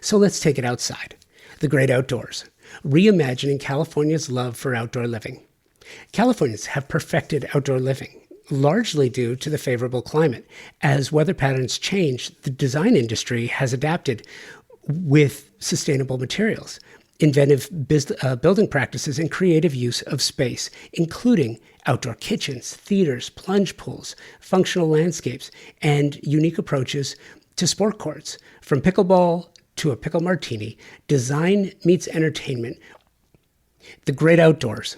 So let's take it outside. The great outdoors. Reimagining California's love for outdoor living. Californians have perfected outdoor living, largely due to the favorable climate. As weather patterns change, the design industry has adapted with sustainable materials, inventive building practices, and creative use of space, including outdoor kitchens, theaters, plunge pools, functional landscapes, and unique approaches to sport courts. From pickleball to a pickle martini, design meets entertainment. The great outdoors.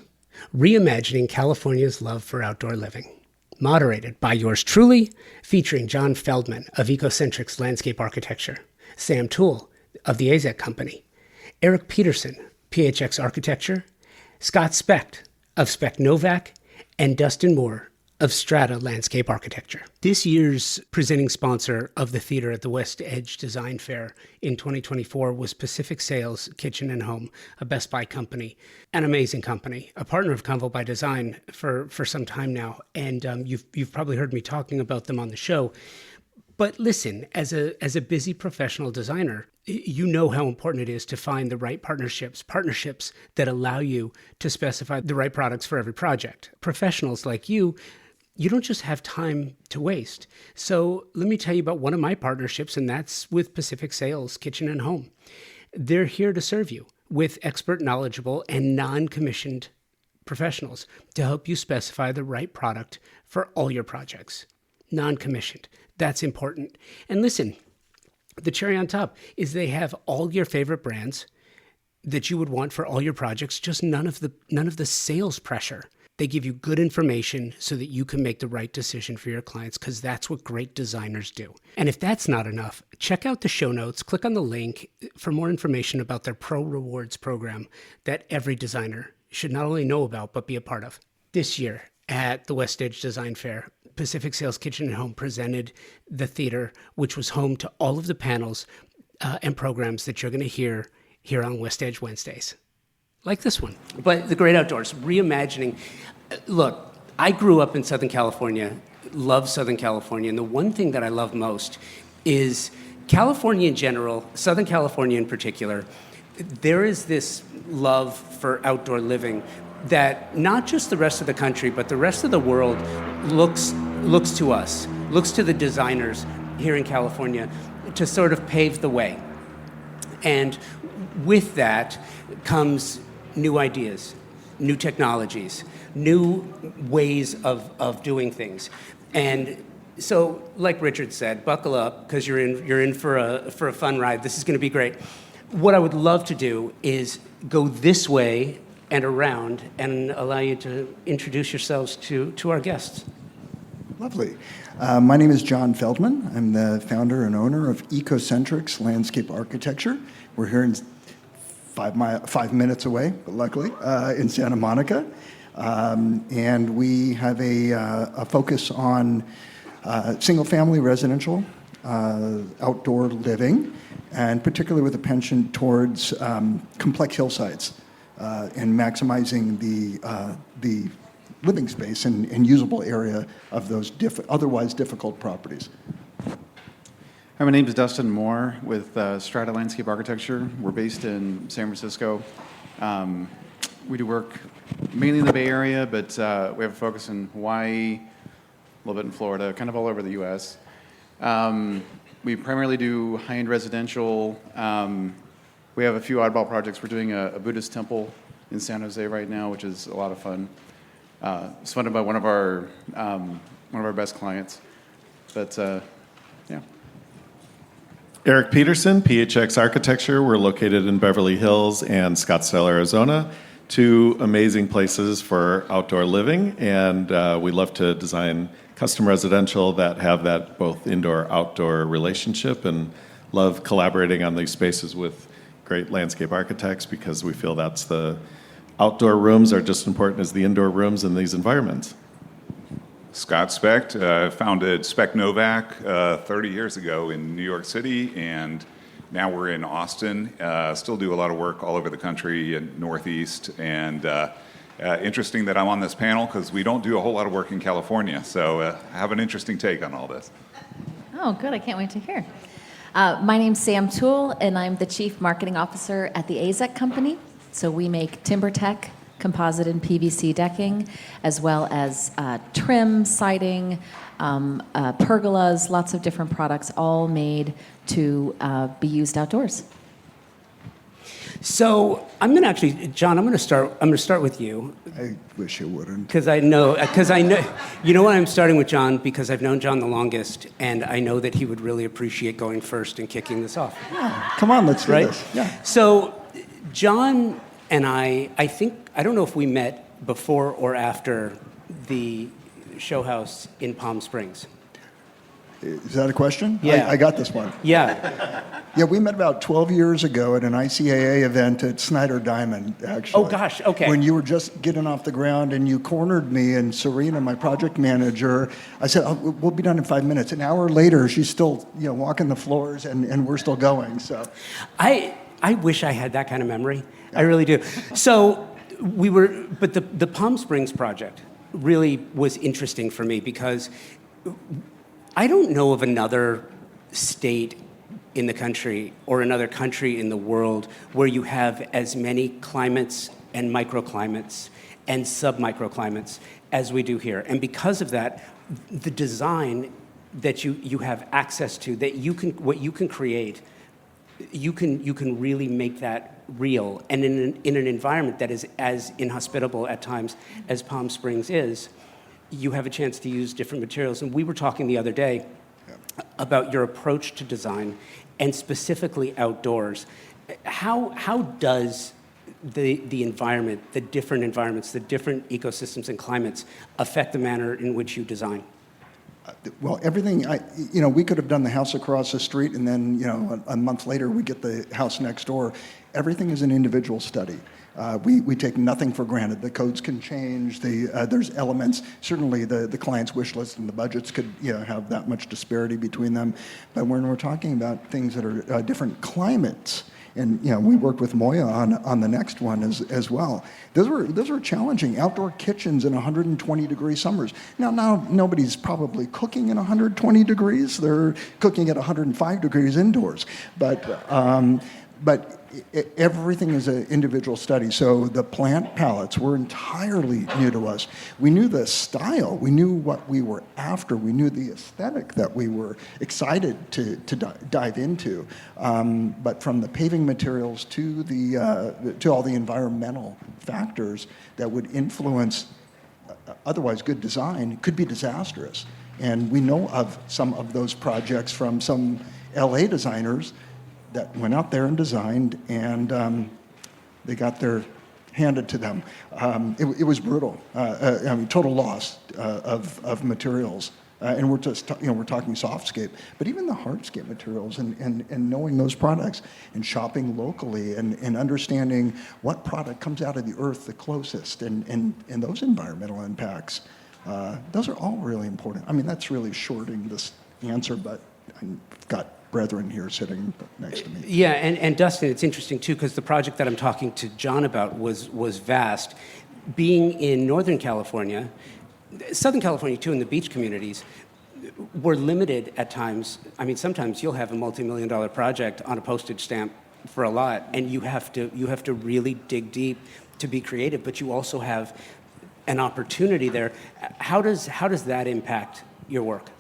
Reimagining California's love for outdoor living. Moderated by yours truly, featuring John Feldman of Ecocentrics Landscape Architecture, Sam Toole of the AZEC Company, Eric Peterson, PHX Architecture, Scott Specht of Specht Novak, and Dustin Moore of Strata Landscape Architecture. This year's presenting sponsor of the theater at the WestEdge Design Fair in 2024 was Pacific Sales Kitchen and Home, a Best Buy company, an amazing company, a partner of Convo by Design for some time now. And you've probably heard me talking about them on the show. But listen, as a busy professional designer, you know how important it is to find the right partnerships that allow you to specify the right products for every project. Professionals like you don't just have time to waste. So let me tell you about one of my partnerships, and that's with Pacific Sales Kitchen and Home. They're here to serve you with expert, knowledgeable, and non-commissioned professionals to help you specify the right product for all your projects. Non-commissioned. That's important. And listen, the cherry on top is they have all your favorite brands that you would want for all your projects, just none of the sales pressure. They give you good information so that you can make the right decision for your clients, because that's what great designers do. And if that's not enough, check out the show notes, click on the link for more information about their Pro Rewards program that every designer should not only know about, but be a part of. This year at the WestEdge Design Fair, Pacific Sales Kitchen and Home presented the theater, which was home to all of the panels and programs that you're going to hear here on WestEdge Wednesdays. Like this one. But the great outdoors, reimagining. Look, I grew up in Southern California, love Southern California, and the one thing that I love most is California in general, Southern California in particular. There is this love for outdoor living that not just the rest of the country, but the rest of the world looks to us, looks to the designers here in California to sort of pave the way. And with that comes new ideas, new technologies, new ways of doing things. And so, like Richard said, buckle up, because you're in for a fun ride. This is going to be great. What I would love to do is go this way and around and allow you to introduce yourselves to our guests. Lovely. My name is John Feldman. I'm the founder and owner of Ecocentrics Landscape Architecture. We're here in 5 minutes away, but luckily, in Santa Monica. And we have a focus on single-family residential, outdoor living, and particularly with a penchant towards complex hillsides and maximizing the living space and usable area of those otherwise difficult properties. Hi, my name is Dustin Moore with Strata Landscape Architecture. We're based in San Francisco. We do work mainly in the Bay Area, but we have a focus in Hawaii, a little bit in Florida, kind of all over the U.S. We primarily do high-end residential. We have a few oddball projects. We're doing a Buddhist temple in San Jose right now, which is a lot of fun. It's funded by one of our best clients. But yeah. Eric Peterson, PHX Architecture. We're located in Beverly Hills and Scottsdale, Arizona. Two amazing places for outdoor living, and we love to design custom residential that have that both indoor-outdoor relationship, and love collaborating on these spaces with great landscape architects, because we feel that's the outdoor rooms are just as important as the indoor rooms in these environments. Scott Specht, founded Specht Novak 30 years ago in New York City, and now we're in Austin. Still do a lot of work all over the country and Northeast, and interesting that I'm on this panel because we don't do a whole lot of work in California, so I have an interesting take on all this. Oh, good. I can't wait to hear. My name's Sam Toole, and I'm the Chief Marketing Officer at the AZEC Company. So we make TimberTech, composite and PVC decking, as well as trim, siding, pergolas, lots of different products, all made to be used outdoors. So I'm going to actually, John, I'm going to start with you. I wish you wouldn't. Because I know, you know why I'm starting with John? Because I've known John the longest, and I know that he would really appreciate going first and kicking this off. Yeah, come on, let's do Right? this. Yeah. So John and I think, I don't know if we met before or after the show house in Palm Springs. Is that a question? Yeah. I got this one. Yeah. Yeah, we met about 12 years ago at an ICAA event at Snyder Diamond, actually. Oh, gosh, okay. When you were just getting off the ground and you cornered me, and Serena, my project manager, I said, oh, we'll be done in 5 minutes. An hour later, she's still walking the floors, and we're still going. So, I wish I had that kind of memory. I really do. So but the Palm Springs project really was interesting for me because I don't know of another state in the country or another country in the world where you have as many climates and microclimates and submicroclimates as we do here. And because of that, the design that you have access to, what you can create, you can really make that real. And in an environment that is as inhospitable at times as Palm Springs is, you have a chance to use different materials. And we were talking the other day about your approach to design, and specifically outdoors. How does the environment, the different environments, the different ecosystems and climates affect the manner in which you design? well, everything, we could have done the house across the street, and then, a month later, we get the house next door. Everything is an individual study. We take nothing for granted. The codes can change. There's elements. Certainly, the client's wish list and the budgets could have that much disparity between them. But when we're talking about things that are different climates, and we worked with Moya on the next one as well. Those were challenging. Outdoor kitchens in 120-degree summers. Now nobody's probably cooking in 120 degrees. They're cooking at 105 degrees indoors. But everything is an individual study. So the plant palettes were entirely new to us. We knew the style. We knew what we were after. We knew the aesthetic that we were excited to dive into. But from the paving materials to to all the environmental factors that would influence otherwise good design could be disastrous. And we know of some of those projects from some LA designers that went out there and designed, and they got their handed to them. It was brutal. Total loss of materials. And we're just we're talking softscape, but even the hardscape materials, and knowing those products, and shopping locally, and understanding what product comes out of the earth the closest, and those environmental impacts. Those are all really important. I mean, that's really shorting this answer, but I've got brethren here sitting next to me. Yeah, and Dustin, it's interesting too, because the project that I'm talking to John about was vast. Being in Northern California, Southern California too, in the beach communities, we're limited at times. I mean, sometimes you'll have a multi-million-dollar project on a postage stamp for a lot, and you have to really dig deep to be creative, but you also have an opportunity there. How does that impact your work?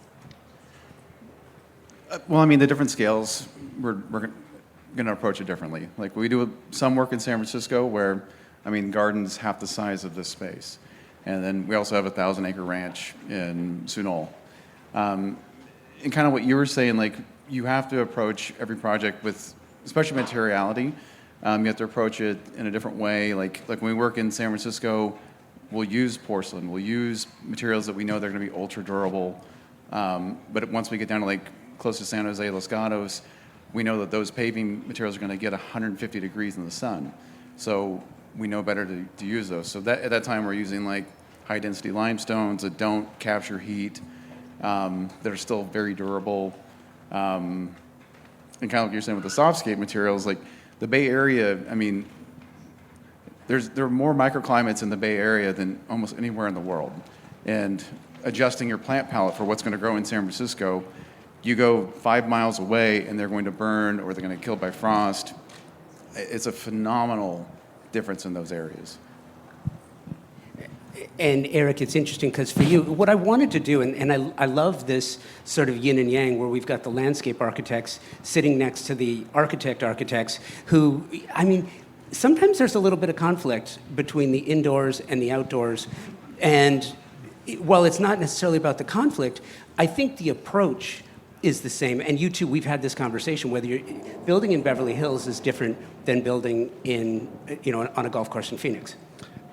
Well, I mean, the different scales, we're going to approach it differently. Like, we do some work in San Francisco where, gardens half the size of this space. And then we also have a 1,000-acre ranch in Sunol. And kind of what you were saying, like, you have to approach every project with, especially materiality, you have to approach it in a different way. Like when we work in San Francisco, we'll use porcelain, we'll use materials that we know they're going to be ultra durable. But once we get down to close to San Jose, Los Gatos, we know that those paving materials are going to get 150 degrees in the sun. So we know better to use those. So at that time, we're using high-density limestones that don't capture heat, that are still very durable. And kind of like you're saying with the softscape materials, the Bay Area, there are more microclimates in the Bay Area than almost anywhere in the world. And adjusting your plant palette for what's going to grow in San Francisco You go 5 miles away and they're going to burn or they're going to get killed by frost. It's a phenomenal difference in those areas. And Eric, it's interesting because for you, what I wanted to do, and I love this sort of yin and yang where we've got the landscape architects sitting next to the architects who, I mean, sometimes there's a little bit of conflict between the indoors and the outdoors. And while it's not necessarily about the conflict, I think the approach is the same. And you two, we've had this conversation, whether you're building in Beverly Hills is different than building in, on a golf course in Phoenix.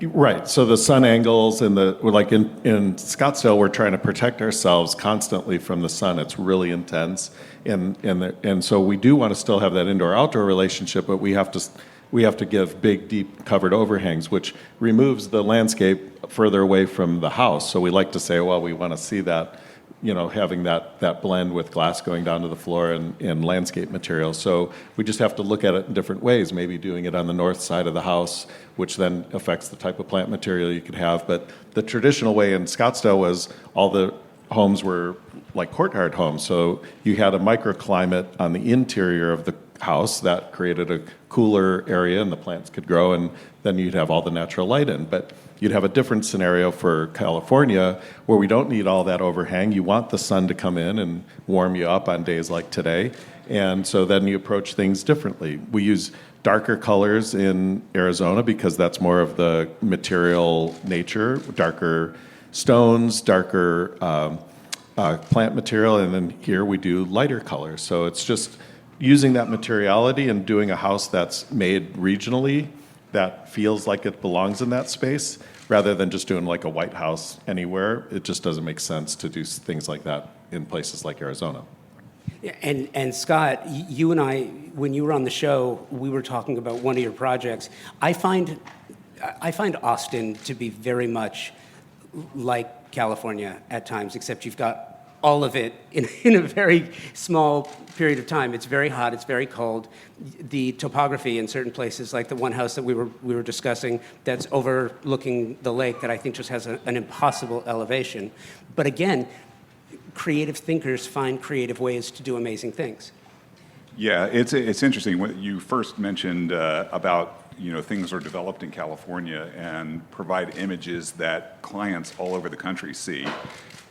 Right. So the sun angles and we're like in Scottsdale, we're trying to protect ourselves constantly from the sun. It's really intense, and so we do want to still have that indoor-outdoor relationship, but we have to give big, deep covered overhangs, which removes the landscape further away from the house. So we like to say, well, we want to see that, having that blend with glass going down to the floor and landscape materials. So we just have to look at it in different ways, maybe doing it on the north side of the house, which then affects the type of plant material you could have. But the traditional way in Scottsdale was all the homes were like courtyard homes. So you had a microclimate on the interior of the house that created a cooler area and the plants could grow, and then you'd have all the natural light in. But you'd have a different scenario for California where we don't need all that overhang. You want the sun to come in and warm you up on days like today. And so then you approach things differently. We use darker colors in Arizona because that's more of the material nature, darker stones, darker plant material, and then here we do lighter colors. So it's just using that materiality and doing a house that's made regionally that feels like it belongs in that space, rather than just doing like a white house anywhere. It just doesn't make sense to do things like that in places like Arizona. And Scott, you and I, when you were on the show, we were talking about one of your projects. I find Austin to be very much like California at times, except you've got all of it in a very small period of time. It's very hot, it's very cold. The topography in certain places, like the one house that we were discussing that's overlooking the lake, that I think just has an impossible elevation. But again, creative thinkers find creative ways to do amazing things. Yeah, it's interesting. What you first mentioned about things are developed in California and provide images that clients all over the country see.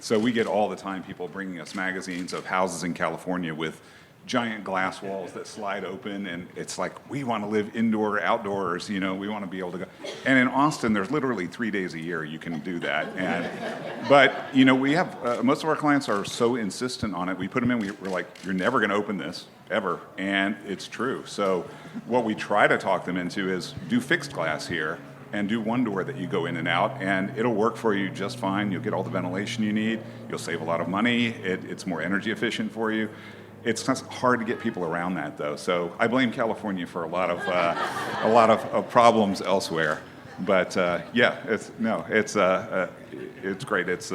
So we get all the time people bringing us magazines of houses in California with giant glass walls that slide open, and it's like, we want to live indoor, outdoors, we want to be able to go. And in Austin, there's literally 3 days a year you can do that. But we have, most of our clients are so insistent on it. We put them in, we're like, you're never going to open this, ever. And it's true. So what we try to talk them into is do fixed glass here, and do one door that you go in and out, and it'll work for you just fine. You'll get all the ventilation you need. You'll save a lot of money. It's more energy efficient for you. It's hard to get people around that, though. So I blame California for a lot of problems elsewhere. But yeah, it's great. It's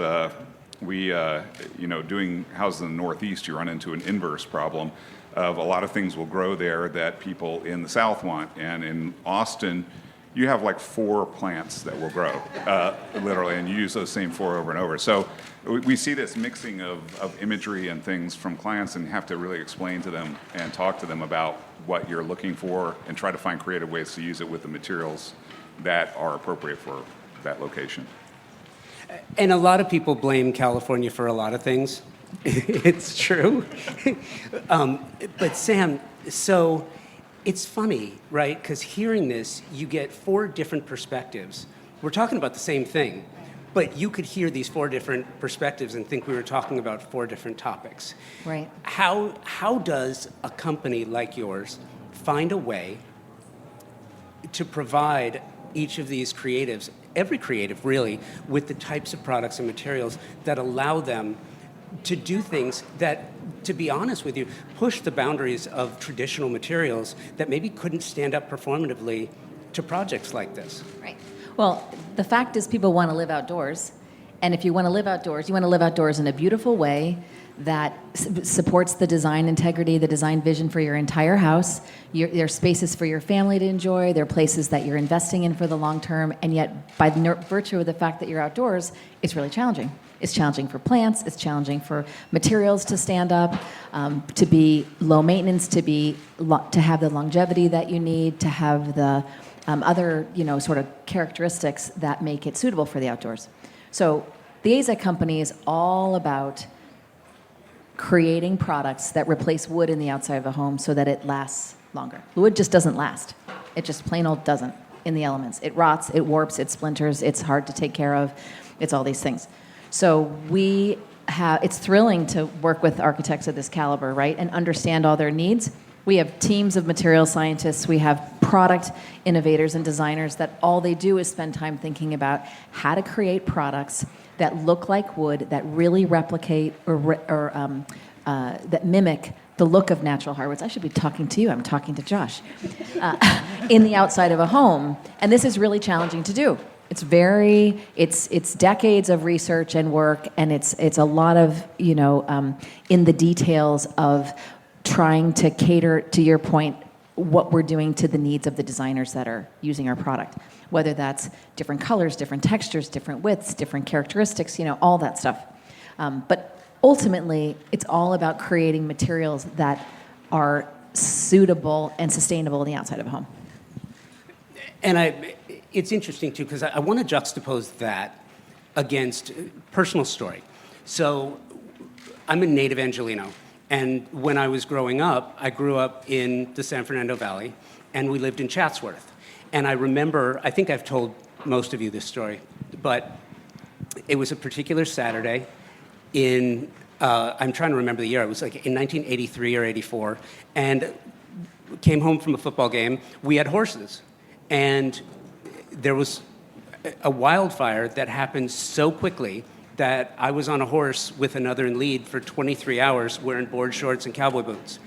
doing houses in the Northeast, you run into an inverse problem of a lot of things will grow there that people in the South want, and in Austin, you have like 4 plants that will grow, literally, and you use those same 4 over and over. So we see this mixing of imagery and things from clients, and have to really explain to them and talk to them about what you're looking for and try to find creative ways to use it with the materials that are appropriate for that location. And a lot of people blame California for a lot of things. It's true. But Sam, so it's funny, right? Because hearing this, you get 4 different perspectives. We're talking about the same thing, but you could hear these 4 different perspectives and think we were talking about 4 different topics. Right. How does a company like yours find a way to provide each of these creatives, every creative really, with the types of products and materials that allow them to do things that, to be honest with you, push the boundaries of traditional materials that maybe couldn't stand up performatively to projects like this? Right. Well, the fact is people want to live outdoors. And if you want to live outdoors, you want to live outdoors in a beautiful way that supports the design integrity, the design vision for your entire house. There are spaces for your family to enjoy. There are places that you're investing in for the long term. And yet, by virtue of the fact that you're outdoors, it's really challenging. It's challenging for plants. It's challenging for materials to stand up, to be low maintenance, to have the longevity that you need, to have the other sort of characteristics that make it suitable for the outdoors. So the AZEK company is all about creating products that replace wood in the outside of a home so that it lasts longer. The wood just doesn't last. It just plain old doesn't in the elements. It rots, it warps, it splinters, it's hard to take care of. It's all these things. So it's thrilling to work with architects of this caliber, right, and understand all their needs. We have teams of material scientists. We have product innovators and designers that all they do is spend time thinking about how to create products that look like wood, that really replicate or that mimic the look of natural hardwoods. I should be talking to you. I'm talking to Josh. In the outside of a home. And this is really challenging to do. It's decades of research and work, and it's a lot of, in the details of trying to cater, to your point, what we're doing to the needs of the designers that are using our product. Whether that's different colors, different textures, different widths, different characteristics, all that stuff. But ultimately, it's all about creating materials that are suitable and sustainable on the outside of a home. And it's interesting, too, because I want to juxtapose that against personal story. So I'm a native Angelino. And when I was growing up, I grew up in the San Fernando Valley, and we lived in Chatsworth. And I remember, I think I've told most of you this story, but it was a particular Saturday I'm trying to remember the year, it was like in 1983 or 84, and came home from a football game. We had horses, and there was a wildfire that happened so quickly that I was on a horse with another in lead for 23 hours wearing board shorts and cowboy boots.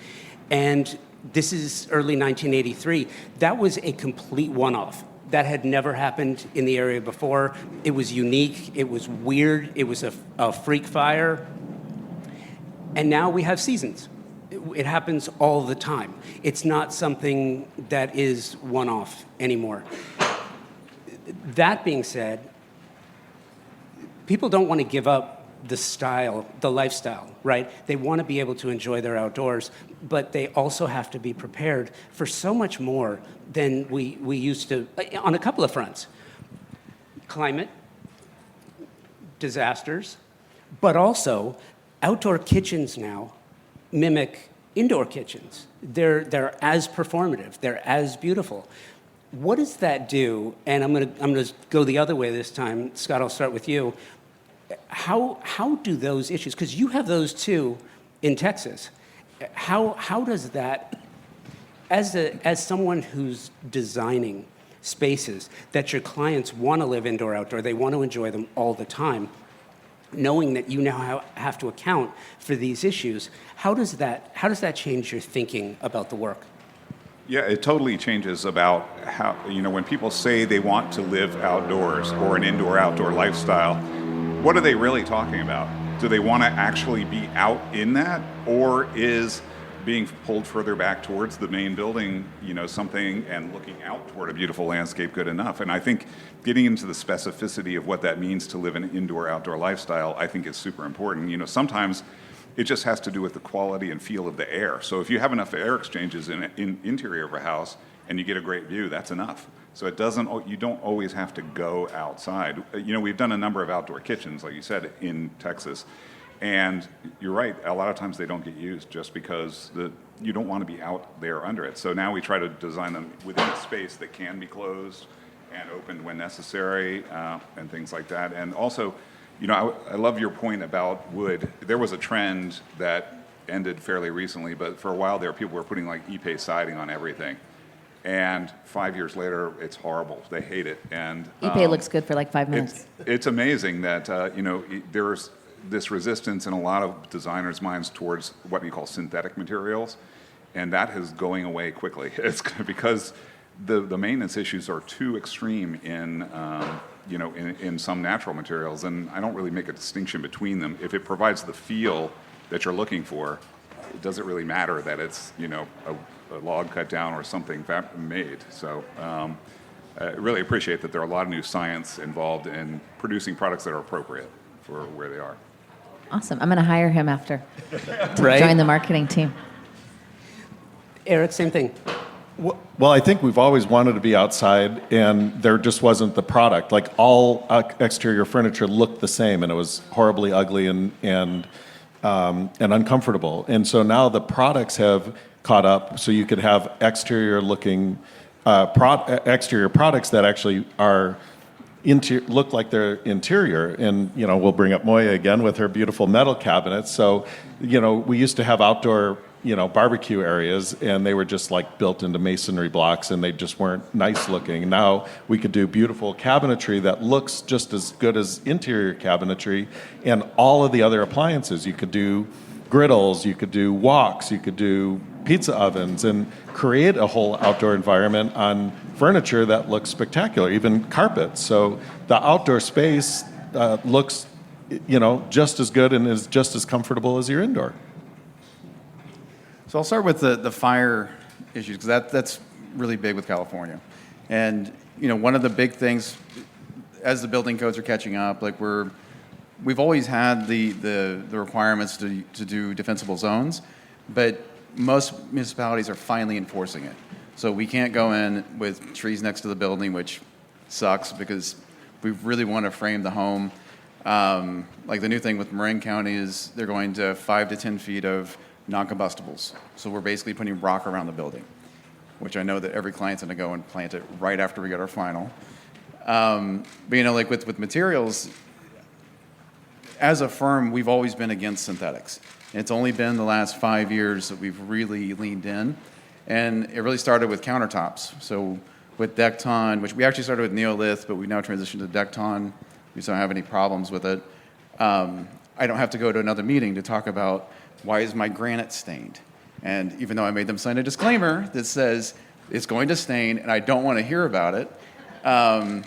And this is early 1983. That was a complete one-off. That had never happened in the area before. It was unique. It was weird. It was a freak fire. And now we have seasons. It happens all the time. It's not something that is one-off anymore. That being said, people don't want to give up the lifestyle, right? They want to be able to enjoy their outdoors, but they also have to be prepared for so much more than we used to, on a couple of fronts. Climate, disasters, but also outdoor kitchens now mimic indoor kitchens. They're as performative, they're as beautiful. What does that do? And I'm gonna go the other way this time. Scott, I'll start with you. How do those issues, because you have those too in Texas, how does that, as someone who's designing spaces that your clients want to live indoor, outdoor, they want to enjoy them all the time, knowing that you now have to account for these issues, how does that change your thinking about the work? Yeah, it totally changes about how, when people say they want to live outdoors or an indoor-outdoor lifestyle, what are they really talking about? Do they want to actually be out in that, or is being pulled further back towards the main building, something, and looking out toward a beautiful landscape good enough? And I think getting into the specificity of what that means to live an indoor-outdoor lifestyle, I think is super important. Sometimes it just has to do with the quality and feel of the air. So if you have enough air exchanges in interior of a house and you get a great view, that's enough. So you don't always have to go outside. We've done a number of outdoor kitchens, like you said, in Texas. And you're right, a lot of times they don't get used just because you don't want to be out there under it. So now we try to design them within a space that can be closed and opened when necessary, and things like that. And also, I love your point about wood. There was a trend that ended fairly recently, but for a while there, people were putting like Ipe siding on everything. And 5 years later, it's horrible. They hate it. And Ipe looks good for like 5 minutes. It's amazing that there's this resistance in a lot of designers' minds towards what we call synthetic materials, and that is going away quickly. It's because the maintenance issues are too extreme in some natural materials, and I don't really make a distinction between them. If it provides the feel that you're looking for, it doesn't really matter that it's a log cut down or something made. So I really appreciate that there are a lot of new science involved in producing products that are appropriate. for where they are. Awesome. I'm going to hire him after to Right? join the marketing team. Eric, same thing. Well, I think we've always wanted to be outside, and there just wasn't the product. Like all exterior furniture looked the same, and it was horribly ugly and uncomfortable. And so now the products have caught up, so you could have exterior-looking exterior products that actually are look like they're interior. And we'll bring up Moya again with her beautiful metal cabinets. So we used to have outdoor barbecue areas, and they were just like built into masonry blocks, and they just weren't nice looking. Now we could do beautiful cabinetry that looks just as good as interior cabinetry, and all of the other appliances. You could do griddles, you could do woks, you could do pizza ovens, and create a whole outdoor environment on furniture that looks spectacular, even carpets. So the outdoor space looks just as good and is just as comfortable as your indoor. So I'll start with the fire issues, because that's really big with California. And one of the big things, as the building codes are catching up, like we've always had the requirements to do defensible zones, but most municipalities are finally enforcing it. So we can't go in with trees next to the building, which sucks because we really want to frame the home. Like the new thing with Marin County is they're going to 5 to 10 feet of non-combustibles. So we're basically putting rock around the building, which I know that every client's going to go and plant it right after we get our final. But like with materials, as a firm, we've always been against synthetics. It's only been the last 5 years that we've really leaned in. And it really started with countertops. So with Decton, which we actually started with Neolith, but we now transitioned to Decton. We just don't have any problems with it. I don't have to go to another meeting to talk about why is my granite stained. And even though I made them sign a disclaimer that says it's going to stain and I don't want to hear about it, but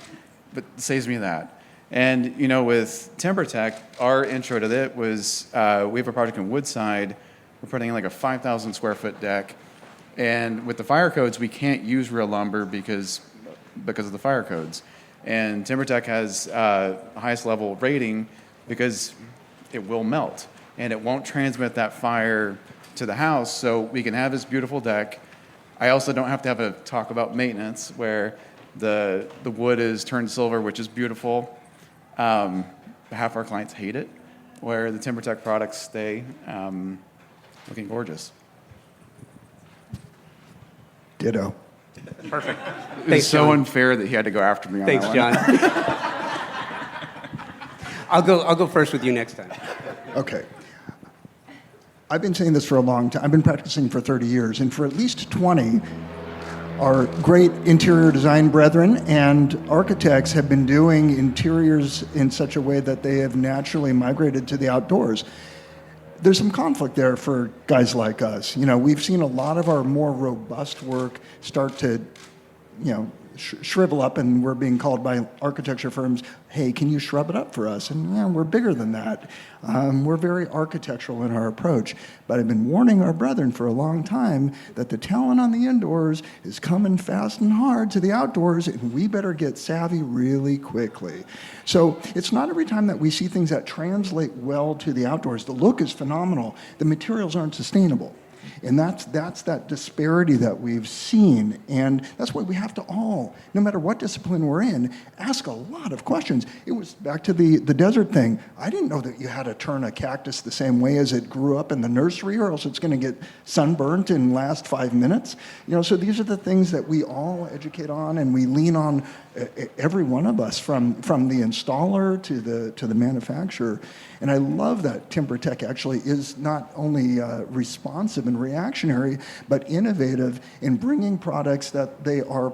it saves me that. And with TimberTech, our intro to it was we have a project in Woodside. We're putting in like a 5,000 square foot deck. And with the fire codes, we can't use real lumber because of the fire codes. And TimberTech has highest level rating because it will melt and it won't transmit that fire to the house. So we can have this beautiful deck. I also don't have to have a talk about maintenance where the wood is turned silver, which is beautiful. Half our clients hate it, where the TimberTech products stay looking gorgeous. Ditto. Perfect. It's Thanks, so John. unfair that he had to go after me on Thanks, that one. John. I'll go first with you next time. Okay. I've been saying this for a long time. I've been practicing for 30 years, and for at least 20, our great interior design brethren and architects have been doing interiors in such a way that they have naturally migrated to the outdoors. There's some conflict there for guys like us. We've seen a lot of our more robust work start to, shrivel up, and we're being called by architecture firms, hey, can you shrub it up for us? And we're bigger than that. We're very architectural in our approach. But I've been warning our brethren for a long time that the talent on the indoors is coming fast and hard to the outdoors, and we better get savvy really quickly. So it's not every time that we see things that translate well to the outdoors. The look is phenomenal. The materials aren't sustainable. And that's that disparity that we've seen. And that's why we have to all, no matter what discipline we're in, ask a lot of questions. It was back to the desert thing. I didn't know that you had to turn a cactus the same way as it grew up in the nursery, or else it's going to get sunburnt in the last 5 minutes. So these are the things that we all educate on, and we lean on, every one of us, from the installer to the manufacturer. And I love that TimberTech actually is not only responsive and reactionary, but innovative in bringing products that they are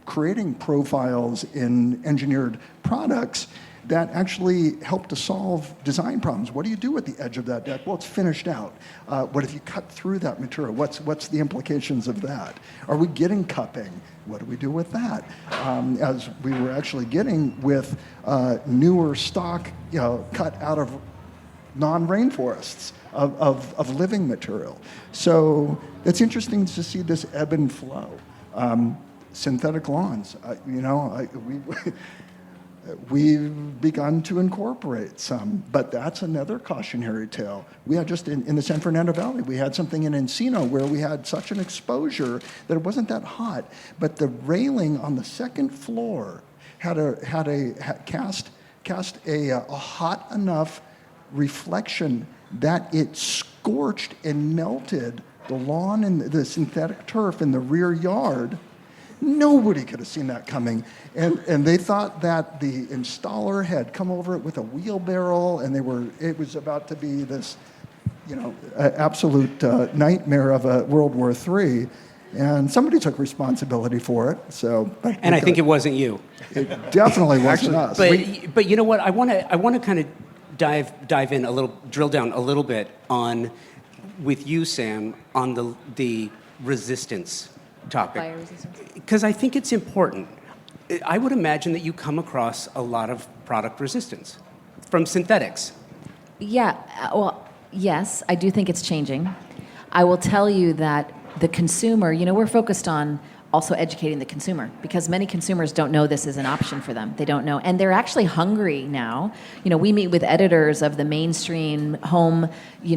creating profiles in engineered products that actually help to solve design problems. What do you do with the edge of that deck? Well, it's finished out. What if you cut through that material? What's the implications of that? Are we getting cupping? What do we do with that? As we were actually getting with newer stock, cut out of non-rainforests of living material. So it's interesting to see this ebb and flow. Synthetic lawns, We've begun to incorporate some, but that's another cautionary tale. We had just in the San Fernando Valley, we had something in Encino where we had such an exposure that it wasn't that hot, but the railing on the second floor had cast a hot enough reflection that it scorched and melted the lawn and the synthetic turf in the rear yard. Nobody could have seen that coming. And they thought that the installer had come over it with a wheelbarrow, and it was about to be this, absolute nightmare of a World War III. And somebody took responsibility for it. And I think it wasn't you. It definitely wasn't us. But you know what? I want to kind of dive in a little, drill down a little bit on, with you, Sam, on the resistance topic. Fire resistance. Because I think it's important. I would imagine that you come across a lot of product resistance from synthetics. Yeah, well, yes, I do think it's changing. I will tell you that the consumer, we're focused on also educating the consumer because many consumers don't know this is an option for them. They don't know. And they're actually hungry now. We meet with editors of the mainstream home,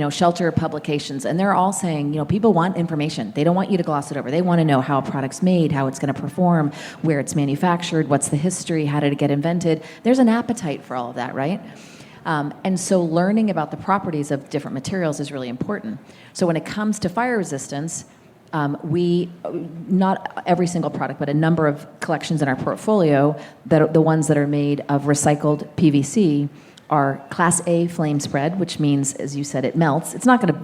shelter publications, and they're all saying, people want information. They don't want you to gloss it over. They want to know how a product's made, how it's going to perform, where it's manufactured, what's the history, how did it get invented. There's an appetite for all of that, right? And so learning about the properties of different materials is really important. So when it comes to fire resistance, we, not every single product, but a number of collections in our portfolio, the ones that are made of recycled PVC are Class A flame spread, which means, as you said, it melts. It's not going to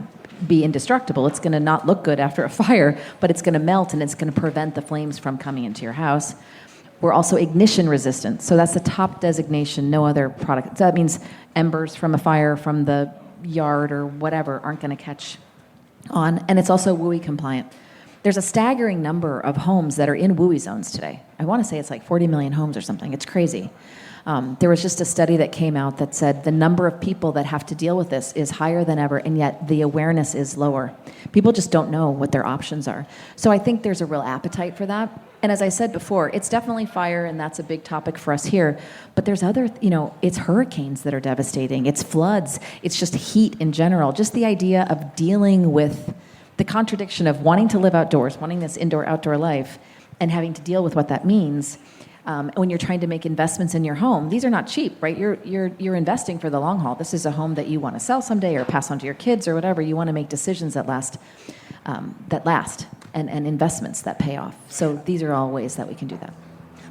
be indestructible. It's going to not look good after a fire, but it's going to melt and it's going to prevent the flames from coming into your house. We're also ignition resistant. So that's the top designation, no other product. So that means embers from a fire from the yard or whatever aren't going to catch on. And it's also WUI compliant. There's a staggering number of homes that are in WUI zones today. I want to say it's like 40 million homes or something. It's crazy. There was just a study that came out that said the number of people that have to deal with this is higher than ever, and yet the awareness is lower. People just don't know what their options are. So I think there's a real appetite for that. And as I said before, it's definitely fire, and that's a big topic for us here. But there's other, it's hurricanes that are devastating. It's floods. It's just heat in general. Just the idea of dealing with the contradiction of wanting to live outdoors, wanting this indoor-outdoor life, and having to deal with what that means. When you're trying to make investments in your home, these are not cheap, right? You're investing for the long haul. This is a home that you want to sell someday or pass on to your kids or whatever. You want to make decisions that last, and investments that pay off. So these are all ways that we can do that.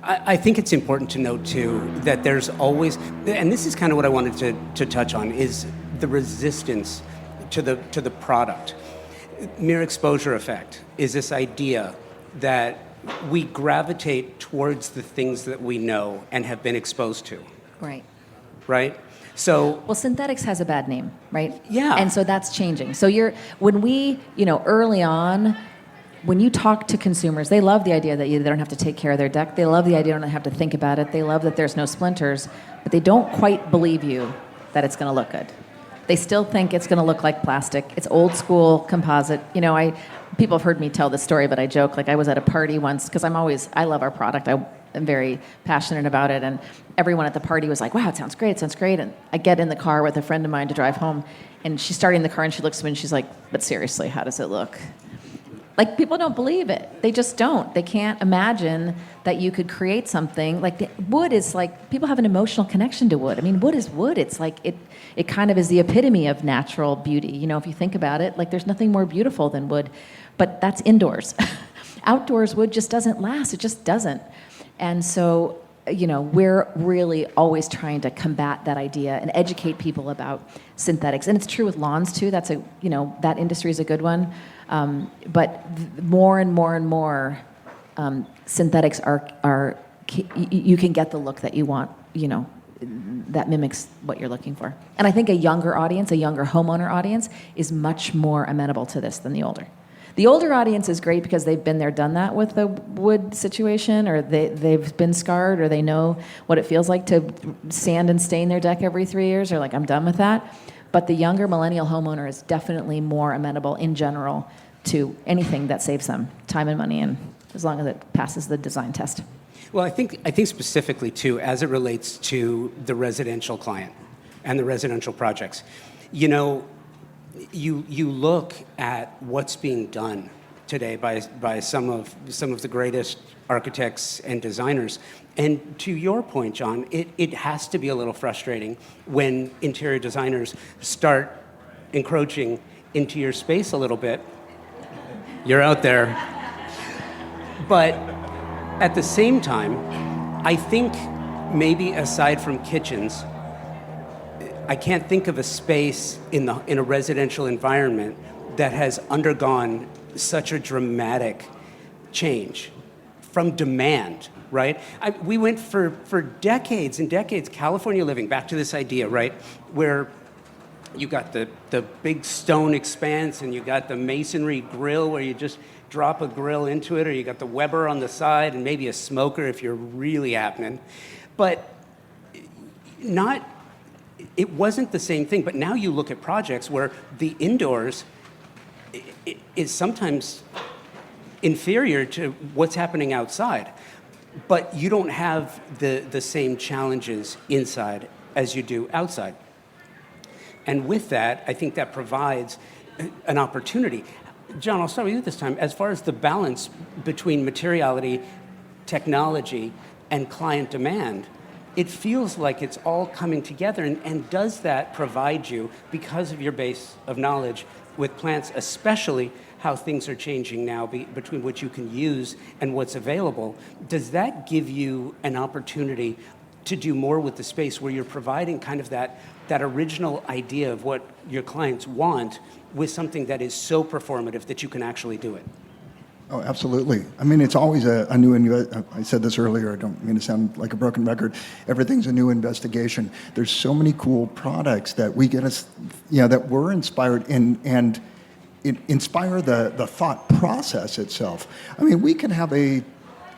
I think it's important to note, too, that there's always, and this is kind of what I wanted to touch on, is the resistance to the product. Mere exposure effect is this idea that we gravitate towards the things that we know and have been exposed to. Right. Right? So, well, synthetics has a bad name, right? Yeah. And so that's changing. So early on, when you talk to consumers, they love the idea that they don't have to take care of their deck. They love the idea they don't have to think about it. They love that there's no splinters, but they don't quite believe you that it's going to look good. They still think it's going to look like plastic. It's old school composite. People have heard me tell this story, but I joke. Like I was at a party once because I love our product. I am very passionate about it, and everyone at the party was like, "Wow, it sounds great! It sounds great!" And I get in the car with a friend of mine to drive home, and she's starting the car, and she looks at me and she's like, "But seriously, how does it look?" Like people don't believe it. They just don't. They can't imagine that you could create something like wood is like people have an emotional connection to wood. I mean, wood is wood. It's like it kind of is the epitome of natural beauty. If you think about it, like there's nothing more beautiful than wood, but that's indoors. Outdoors, wood just doesn't last. It just doesn't. And so, we're really always trying to combat that idea and educate people about synthetics. And it's true with lawns too. That's that industry is a good one. But more and more and more, synthetics are you can get the look that you want, that mimics what you're looking for. And I think a younger audience, a younger homeowner audience, is much more amenable to this than the older. The older audience is great because they've been there, done that with the wood situation, or they've been scarred, or they know what it feels like to sand and stain their deck every 3 years, or like, I'm done with that. But the younger millennial homeowner is definitely more amenable in general to anything that saves them time and money and as long as it passes the design test. Well, I think specifically too, as it relates to the residential client and the residential projects, you know, you look at what's being done today by some of the greatest architects and designers. And to your point, John, it has to be a little frustrating when interior designers start encroaching into your space a little bit. You're out there. But at the same time, I think maybe aside from kitchens, I can't think of a space in a residential environment that has undergone such a dramatic change from demand, right? We went for decades and decades, California living, back to this idea, right, where you got the big stone expanse and you got the masonry grill where you just drop a grill into it, or you got the Weber on the side and maybe a smoker if you're really happening. But it wasn't the same thing. But now you look at projects where the indoors is sometimes inferior to what's happening outside. But you don't have the same challenges inside as you do outside. And with that, I think that provides an opportunity. John, I'll start with you this time. As far as the balance between materiality, technology, and client demand, it feels like it's all coming together. And does that provide you, because of your base of knowledge with plants, especially how things are changing now between what you can use and what's available, does that give you an opportunity to do more with the space where you're providing kind of that original idea of what your clients want with something that is so performative that you can actually do it? Oh, absolutely. I mean, it's always a new, I said this earlier, I don't mean to sound like a broken record. Everything's a new investigation. There's so many cool products that we get us, that we're inspired in, and inspire the thought process itself. I mean, we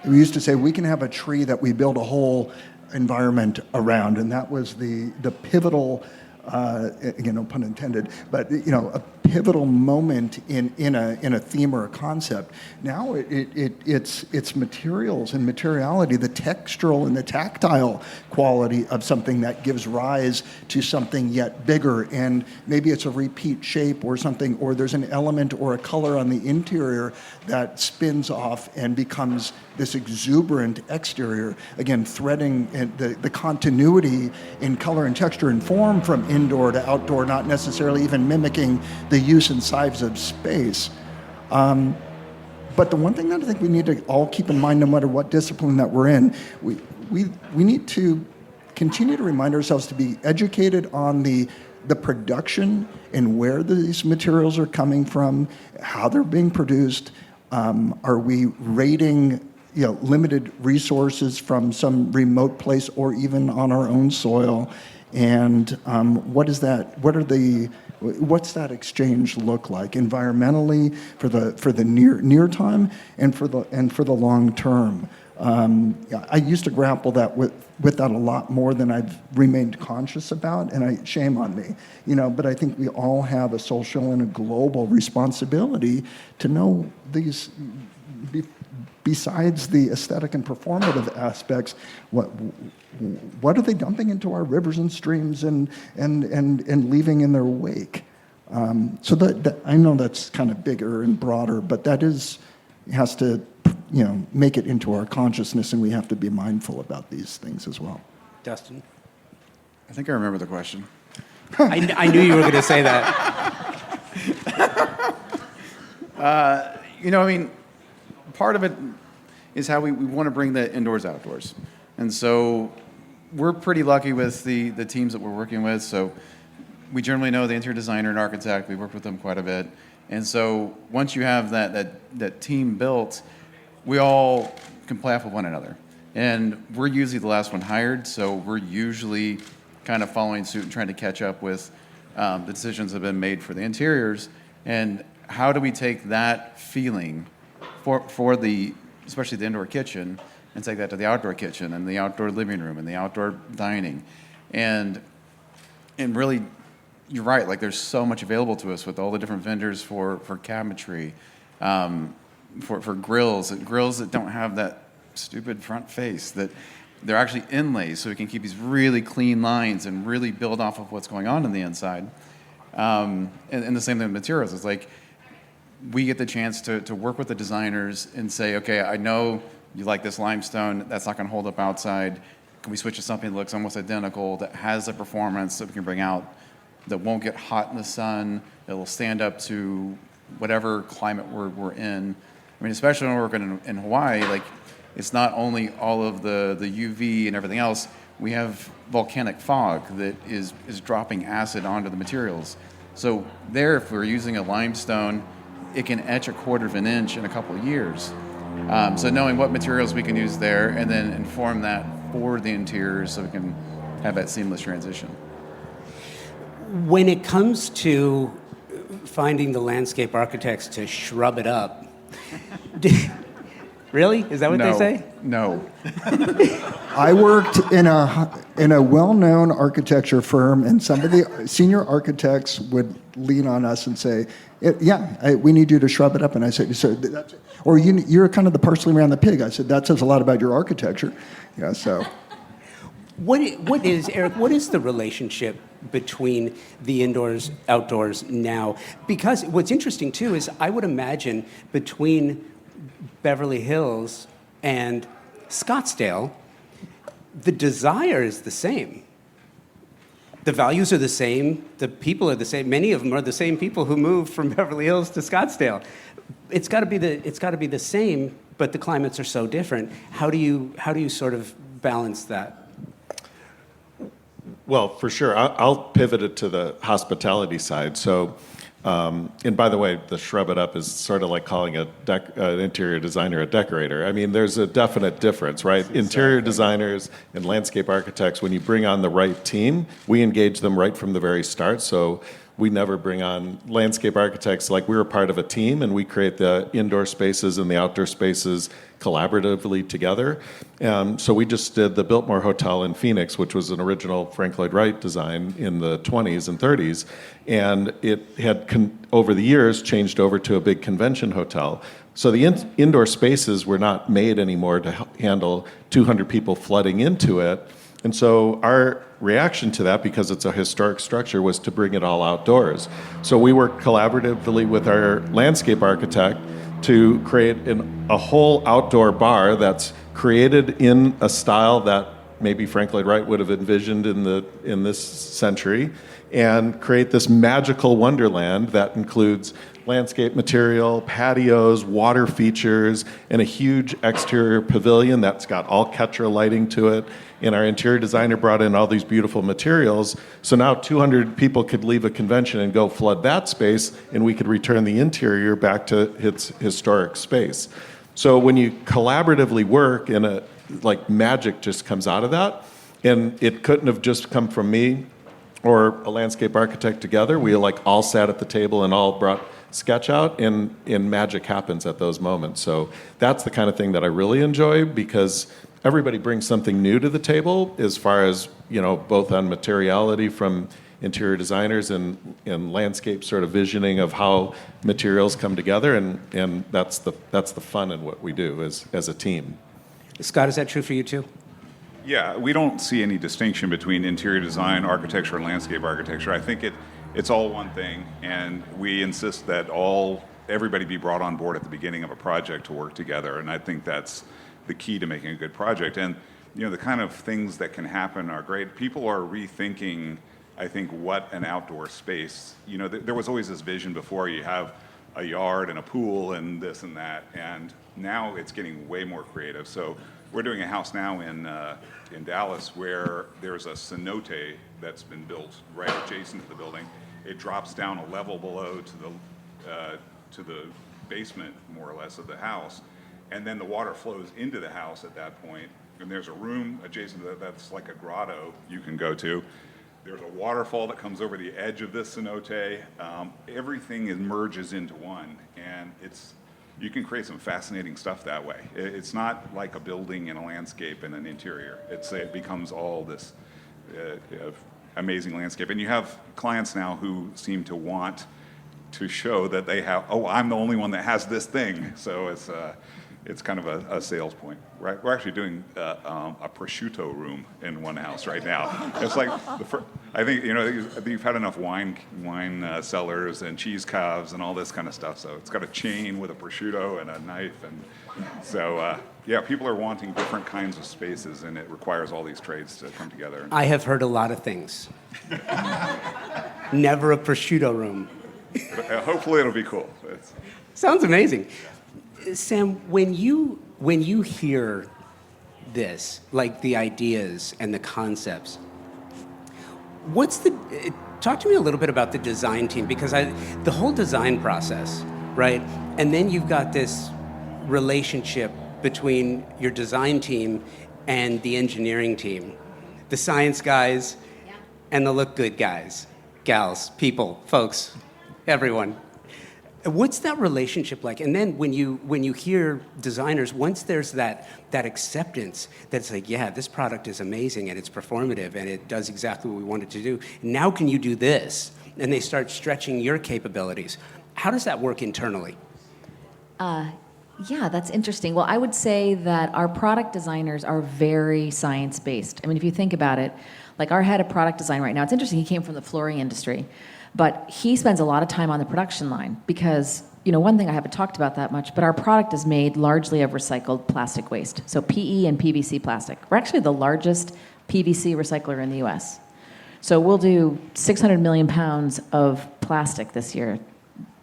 used to say we can have a tree that we build a whole environment around, and that was the pivotal, again, no pun intended, but a pivotal moment in a theme or a concept. Now it's materials and materiality, the textural and the tactile quality of something that gives rise to something yet bigger, and maybe it's a repeat shape or something, or there's an element or a color on the interior that spins off and becomes this exuberant exterior, again, threading the continuity in color and texture and form from indoor to outdoor, not necessarily even mimicking the use and size of space. But the one thing that I think we need to all keep in mind, no matter what discipline that we're in, we need to continue to remind ourselves to be educated on the production and where these materials are coming from, how they're being produced. Are we raiding limited resources from some remote place or even on our own soil? And what's that exchange look like environmentally for the near time and for the long term? I used to grapple with that a lot more than I've remained conscious about, and shame on me, but I think we all have a social and a global responsibility to know these, besides the aesthetic and performative aspects, what are they dumping into our rivers and streams and leaving in their wake? So that I know that's kind of bigger and broader, but that has to make it into our consciousness, and we have to be mindful about these things as well. Dustin? I think I remember the question. I knew you were going to say that. Part of it is how we want to bring the indoors outdoors. And so we're pretty lucky with the teams that we're working with. So we generally know the interior designer and architect. We work with them quite a bit. And so once you have that team built, we all can play off of one another. And we're usually the last one hired, so we're usually kind of following suit and trying to catch up with the decisions that have been made for the interiors. And how do we take that feeling for especially the indoor kitchen, and take that to the outdoor kitchen and the outdoor living room and the outdoor dining. And really, you're right, like there's so much available to us with all the different vendors for cabinetry. for grills that don't have that stupid front face, that they're actually inlays, so we can keep these really clean lines and really build off of what's going on the inside. And the same thing with materials. It's like we get the chance to work with the designers and say, okay, I know you like this limestone, that's not going to hold up outside. Can we switch to something that looks almost identical, that has the performance that we can bring out, that won't get hot in the sun, that will stand up to whatever climate we're in. I mean, especially when we're working in Hawaii, like, it's not only all of the UV and everything else, we have volcanic fog that is dropping acid onto the materials. So there, if we're using a limestone, it can etch 1/4 of an inch in a couple of years. So knowing what materials we can use there and then inform that for the interiors so we can have that seamless transition. When it comes to finding the landscape architects to shrub it up, really? Is that what they say? No. I worked in a well-known architecture firm, and some of the senior architects would lean on us and say, we need you to shrub it up. And I said, so that's, or you're kind of the parsley around the pig. I said, that says a lot about your architecture. Yeah, so. What is, Eric, what is the relationship between the indoors, outdoors now? Because what's interesting, too, is I would imagine between Beverly Hills and Scottsdale, the desire is the same. The values are the same. The people are the same. Many of them are the same people who moved from Beverly Hills to Scottsdale. It's got to be the same, but the climates are so different. How do you sort of balance that? Well, for sure. I'll pivot it to the hospitality side. So, and by the way, the shrub it up is sort of like calling an interior designer a decorator. I mean, there's a definite difference, right? Exactly. Interior designers and landscape architects, when you bring on the right team, we engage them right from the very start. So we never bring on landscape architects. Like, we're a part of a team, and we create the indoor spaces and the outdoor spaces collaboratively together. So we just did the Biltmore Hotel in Phoenix, which was an original Frank Lloyd Wright design in the 20s and 30s. And it had, over the years, changed over to a big convention hotel. So the indoor spaces were not made anymore to handle 200 people flooding into it. And so our reaction to that, because it's a historic structure, was to bring it all outdoors. So we worked collaboratively with our landscape architect to create a whole outdoor bar that's created in a style that maybe Frank Lloyd Wright would have envisioned in this century, and create this magical wonderland that includes landscape material, patios, water features, and a huge exterior pavilion that's got all Ketra lighting to it. And our interior designer brought in all these beautiful materials. So now 200 people could leave a convention and go flood that space, and we could return the interior back to its historic space. So when you collaboratively work, like magic just comes out of that. And it couldn't have just come from me or a landscape architect together. We all sat at the table and all brought sketch out, and magic happens at those moments. So that's the kind of thing that I really enjoy, because everybody brings something new to the table, as far as, both on materiality from interior designers and landscape sort of visioning of how materials come together, and that's the fun in what we do as a team. Scott, is that true for you too? Yeah, we don't see any distinction between interior design, architecture, and landscape architecture. I think it's all one thing, and we insist that everybody be brought on board at the beginning of a project to work together, and I think that's the key to making a good project. And the kind of things that can happen are great. People are rethinking, I think, what an outdoor space. There was always this vision before: you have a yard and a pool and this and that, and now it's getting way more creative. So we're doing a house now in Dallas where there's a cenote that's been built right adjacent to the building. It drops down a level below to the basement, more or less, of the house, and then the water flows into the house at that point. And there's a room adjacent to that that's like a grotto you can go to. There's a waterfall that comes over the edge of this cenote. Everything merges into one, and you can create some fascinating stuff that way. It's not like a building and a landscape and an interior. It becomes all this amazing landscape. And you have clients now who seem to want to show that they have, oh, I'm the only one that has this thing. So it's kind of a sales point. Right? We're actually doing a prosciutto room in one house right now. It's like, I think, you've had enough wine cellars and cheese calves and all this kind of stuff. So it's got a chain with a prosciutto and a knife. And so, people are wanting different kinds of spaces, and it requires all these trades to come together. I have heard a lot of things. Never a prosciutto room. But, hopefully it'll be cool. Sounds amazing. Sam, when you hear this, like the ideas and the concepts, talk to me a little bit about the design team, because the whole design process, right? And then you've got this relationship between your design team and the engineering team, the science guys and the look good guys, gals, people, folks, everyone. What's that relationship like? And then when you hear designers, once there's that acceptance that it's like, yeah, this product is amazing and it's performative and it does exactly what we want it to do. Now can you do this? And they start stretching your capabilities. How does that work internally? Yeah, that's interesting. Well, I would say that our product designers are very science-based. I mean, if you think about it, like our head of product design right now, it's interesting, he came from the flooring industry. But he spends a lot of time on the production line because, one thing I haven't talked about that much, but our product is made largely of recycled plastic waste. So PE and PVC plastic. We're actually the largest PVC recycler in the US. So we'll do 600 million pounds of plastic this year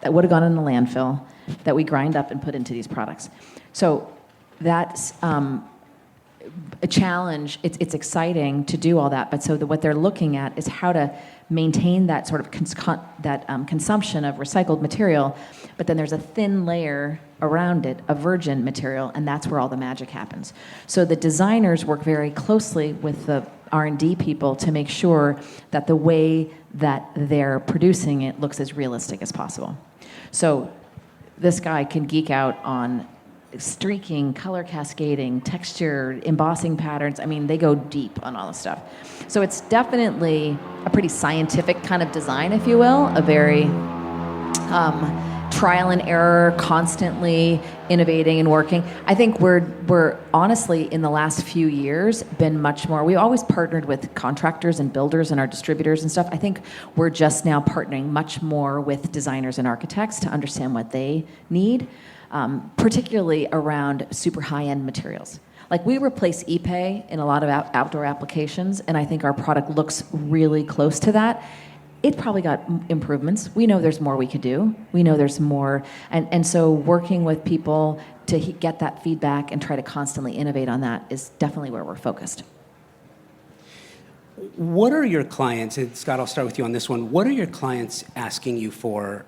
that would have gone in the landfill that we grind up and put into these products. So that's a challenge. It's exciting to do all that, but what they're looking at is how to maintain that sort of consumption of recycled material, but then there's a thin layer around it, a virgin material, and that's where all the magic happens. So the designers work very closely with the R&D people to make sure that the way that they're producing it looks as realistic as possible. So this guy can geek out on streaking, color cascading, texture, embossing patterns. I mean, they go deep on all this stuff. So it's definitely a pretty scientific kind of design, if you will, a very trial and error, constantly innovating and working. I think we're honestly, in the last few years, been much more, we always partnered with contractors and builders and our distributors and stuff. I think we're just now partnering much more with designers and architects to understand what they need. Particularly around super high-end materials. Like we replace Ipe in a lot of outdoor applications, and I think our product looks really close to that. It probably got improvements. We know there's more we could do. We know there's more, and so working with people to get that feedback and try to constantly innovate on that is definitely where we're focused. What are your clients, and Scott, I'll start with you on this one. What are your clients asking you for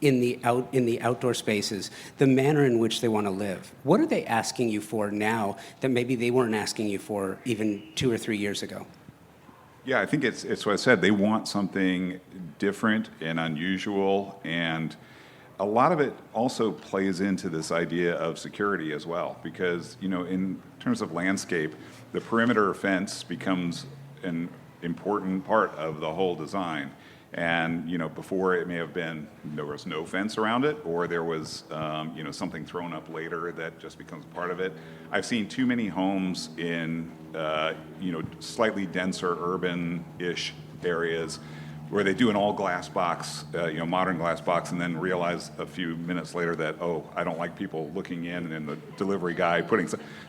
in the outdoor spaces, the manner in which they want to live? What are they asking you for now that maybe they weren't asking you for even 2 or 3 years ago? Yeah, I think it's what I said. They want something different and unusual, and a lot of it also plays into this idea of security as well, because in terms of landscape, the perimeter fence becomes an important part of the whole design. And before it may have been there was no fence around it, or there was something thrown up later that just becomes part of it. I've seen too many homes in slightly denser urban-ish areas where they do an all glass box, modern glass box, and then realize a few minutes later that, oh, I don't like people looking in, and the delivery guy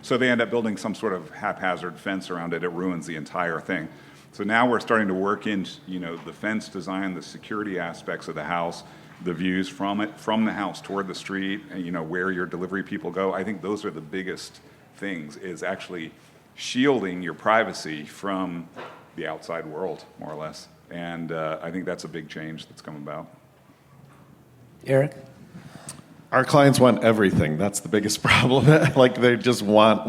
so they end up building some sort of haphazard fence around it. It ruins the entire thing. So now we're starting to work in, the fence design, the security aspects of the house, the views from the house toward the street, and where your delivery people go. I think those are the biggest things, is actually shielding your privacy from the outside world, more or less. And I think that's a big change that's come about. Eric? Our clients want everything. That's the biggest problem. Like they just want.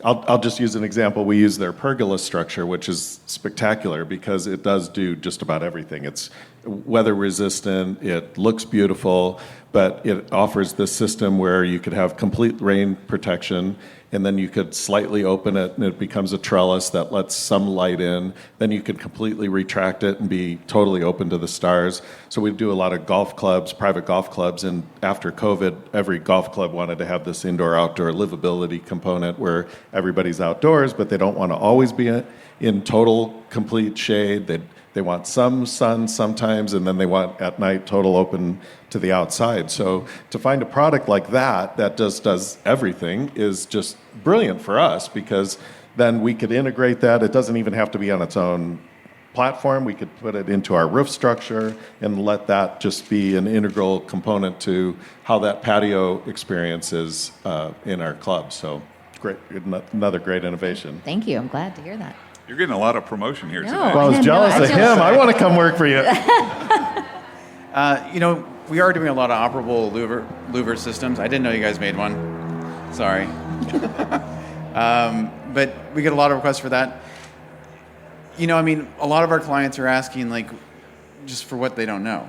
I'll just use an example. We use their pergola structure, which is spectacular because it does do just about everything. It's weather resistant, it looks beautiful, but it offers this system where you could have complete rain protection. and then you could slightly open it and it becomes a trellis that lets some light in. Then you could completely retract it and be totally open to the stars. So we do a lot of golf clubs, private golf clubs, and after COVID, every golf club wanted to have this indoor-outdoor livability component where everybody's outdoors, but they don't want to always be in total, complete shade. They want some sun sometimes, and then they want at night total open to the outside. So to find a product like that that just does everything is just brilliant for us, because then we could integrate that. It doesn't even have to be on its own platform. We could put it into our roof structure and let that just be an integral component to how that patio experience is in our club. So great, another great innovation. Thank you. I'm glad to hear that. You're getting a lot of promotion here today. Well, I was jealous of him. I want to come work for you. We are doing a lot of operable louver systems. I didn't know you guys made one. Sorry. But we get a lot of requests for that. A lot of our clients are asking, just for what they don't know.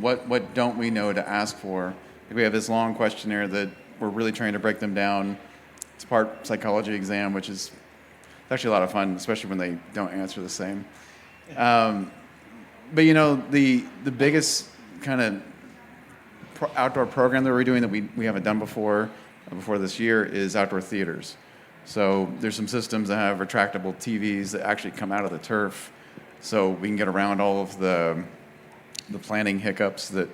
What don't we know to ask for? We have this long questionnaire that we're really trying to break them down. It's part psychology exam, which is actually a lot of fun, especially when they don't answer the same. But the biggest kind of outdoor program that we're doing that we haven't done before this year is outdoor theaters. So there's some systems that have retractable TVs that actually come out of the turf, so we can get around all of the planning hiccups that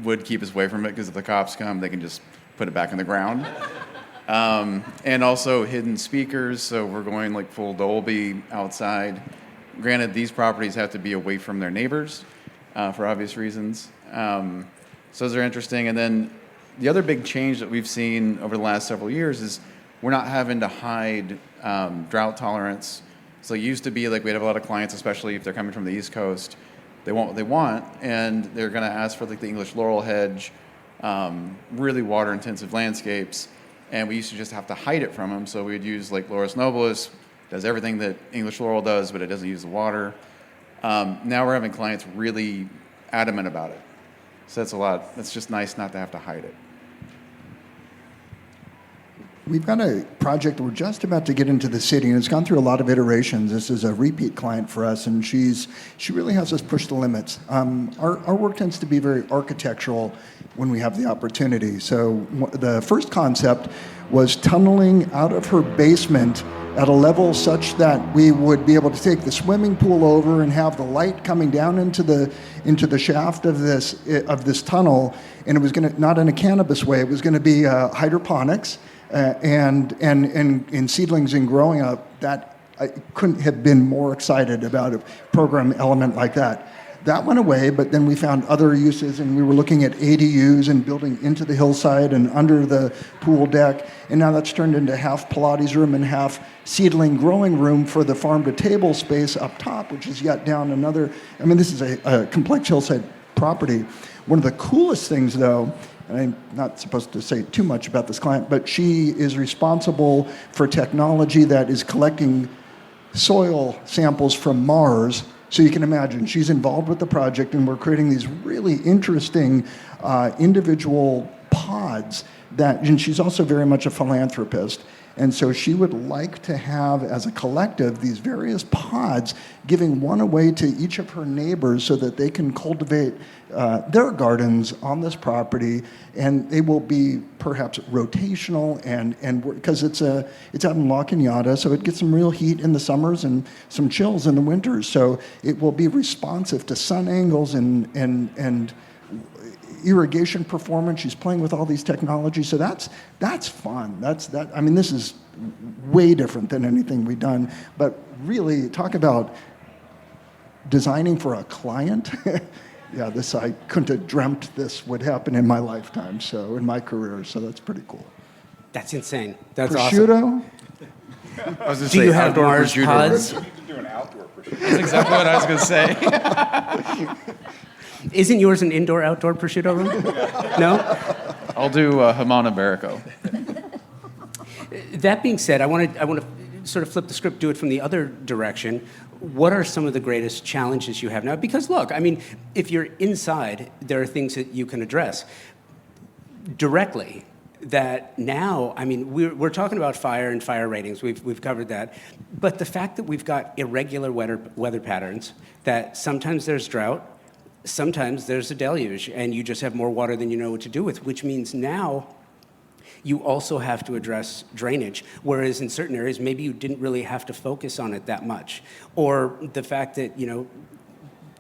would keep us away from it, because if the cops come, they can just put it back in the ground. And also hidden speakers, so we're going full Dolby outside. Granted, these properties have to be away from their neighbors for obvious reasons. So those are interesting. And then the other big change that we've seen over the last several years is we're not having to hide drought tolerance. So it used to be we'd have a lot of clients, especially if they're coming from the East Coast, they want what they want, and they're going to ask for the English laurel hedge, really water-intensive landscapes. And we used to just have to hide it from them, so we'd use Laurus nobilis, does everything that English laurel does, but it doesn't use the water. Now we're having clients really adamant about it. So that's a lot. It's just nice not to have to hide it. We've got a project that we're just about to get into the city, and it's gone through a lot of iterations. This is a repeat client for us, and she really has us push the limits. Our work tends to be very architectural when we have the opportunity. So the first concept was tunneling out of her basement at a level such that we would be able to take the swimming pool over and have the light coming down into the shaft of this tunnel, and it was going to, not in a cannabis way, it was going to be hydroponics. And seedlings and growing up, that I couldn't have been more excited about a program element like that. That went away, but then we found other uses, and we were looking at ADUs and building into the hillside and under the pool deck, and now that's turned into half Pilates room and half seedling growing room for the farm-to-table space up top, which is yet down another. This is a complex hillside property. One of the coolest things, though, and I'm not supposed to say too much about this client, but she is responsible for technology that is collecting soil samples from Mars. So you can imagine, she's involved with the project, and we're creating these really interesting individual pods and she's also very much a philanthropist. And so she would like to have, as a collective, these various pods, giving one away to each of her neighbors so that they can cultivate their gardens on this property, and they will be perhaps rotational, and because it's out in La Cañada, so it gets some real heat in the summers and some chills in the winters. So it will be responsive to sun angles and irrigation performance. She's playing with all these technologies, so that's fun. This is way different than anything we've done. But really, talk about designing for a client. Yeah, I couldn't have dreamt this would happen in my lifetime. So in my career, so that's pretty cool. That's insane. That's prosciutto? Awesome. I was going to Do say you have outdoor Mars prosciutto. pods? We need to do an outdoor prosciutto. That's exactly what I was going to say. Isn't yours an indoor-outdoor prosciutto room? No? I'll do Hamana Iberico. That being said, I want to sort of flip the script, do it from the other direction. What are some of the greatest challenges you have now? Because look, if you're inside, there are things that you can address directly. that now, I mean, we're talking about fire and fire ratings. We've covered that. But the fact that we've got irregular weather patterns, that sometimes there's drought, sometimes there's a deluge, and you just have more water than you know what to do with, which means now you also have to address drainage, whereas in certain areas, maybe you didn't really have to focus on it that much. Or the fact that,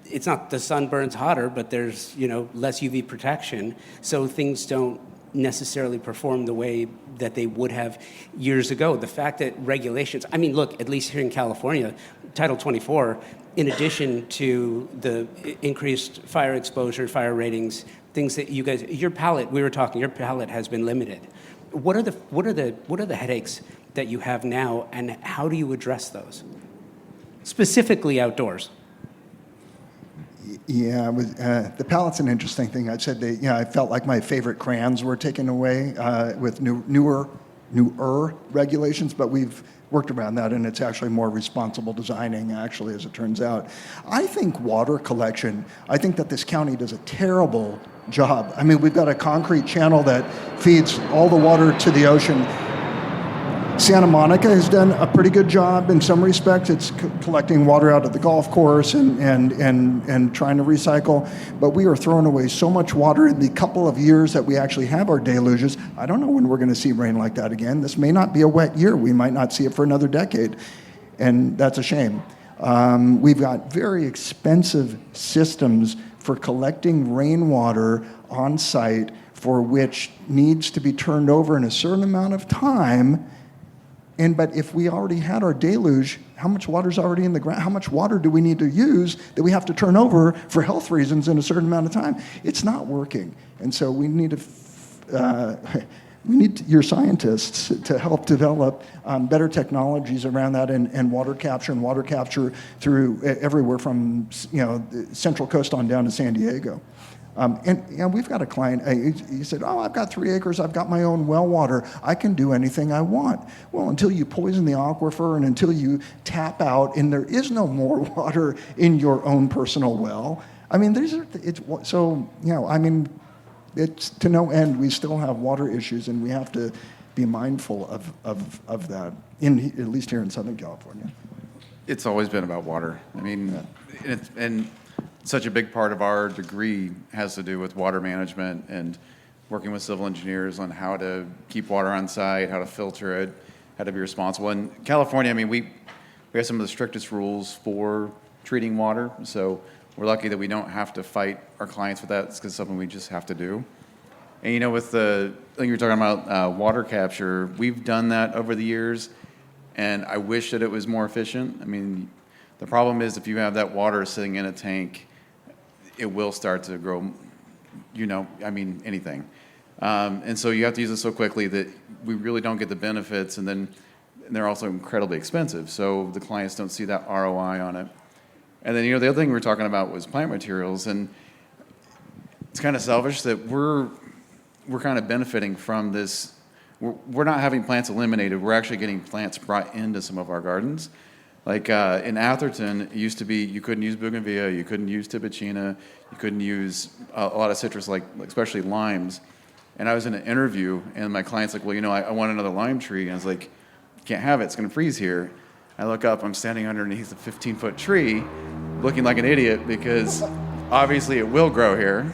it's not the sun burns hotter, but there's, less UV protection, so things don't necessarily perform the way that they would have years ago. The fact that regulations, I mean, look, at least here in California, Title 24, in addition to the increased fire exposure, fire ratings, things that you guys, your palette has been limited. What are the headaches that you have now, and how do you address those? Specifically outdoors. Yeah, the palette's an interesting thing. I said I felt like my favorite crayons were taken away with newer regulations, but we've worked around that, and it's actually more responsible designing, actually, as it turns out. I think water collection, I think that this county does a terrible job. I mean, we've got a concrete channel that feeds all the water to the ocean. Santa Monica has done a pretty good job in some respects. It's collecting water out of the golf course and trying to recycle. But we are throwing away so much water in the couple of years that we actually have our deluges. I don't know when we're going to see rain like that again. This may not be a wet year. We might not see it for another decade. And that's a shame. We've got very expensive systems for collecting rainwater on site, for which needs to be turned over in a certain amount of time. But if we already had our deluge, how much water's already in the ground? How much water do we need to use that we have to turn over for health reasons in a certain amount of time? It's not working. And so we need your scientists to help develop better technologies around that, and water capture through everywhere from Central Coast on down to San Diego. And we've got a client, he said, I've got 3 acres, I've got my own well water, I can do anything I want. Well, until you poison the aquifer and until you tap out and there is no more water in your own personal well, I mean, it's to no end. We still have water issues, and we have to be mindful of that, at least here in Southern California. It's always been about water. I mean, and such a big part of our degree has to do with water management and working with civil engineers on how to keep water on site, how to filter it, how to be responsible. In California, I mean, we have some of the strictest rules for treating water, so we're lucky that we don't have to fight our clients with that. It's because it's something we just have to do. And with the thing you were talking about, water capture, we've done that over the years, and I wish that it was more efficient. I mean, the problem is if you have that water sitting in a tank, it will start to grow, anything. And so you have to use it so quickly that we really don't get the benefits, and they're also incredibly expensive, so the clients don't see that ROI on it. And then, the other thing we were talking about was plant materials, and it's kind of selfish that we're kind of benefiting from this. We're not having plants eliminated. We're actually getting plants brought into some of our gardens. Like in Atherton, it used to be you couldn't use bougainvillea, you couldn't use tibicina, you couldn't use a lot of citrus, like especially limes. And I was in an interview, and my client's like, well, I want another lime tree. And I was like, you can't have it, it's going to freeze here. I look up, I'm standing underneath a 15-foot tree, looking like an idiot because obviously it will grow here.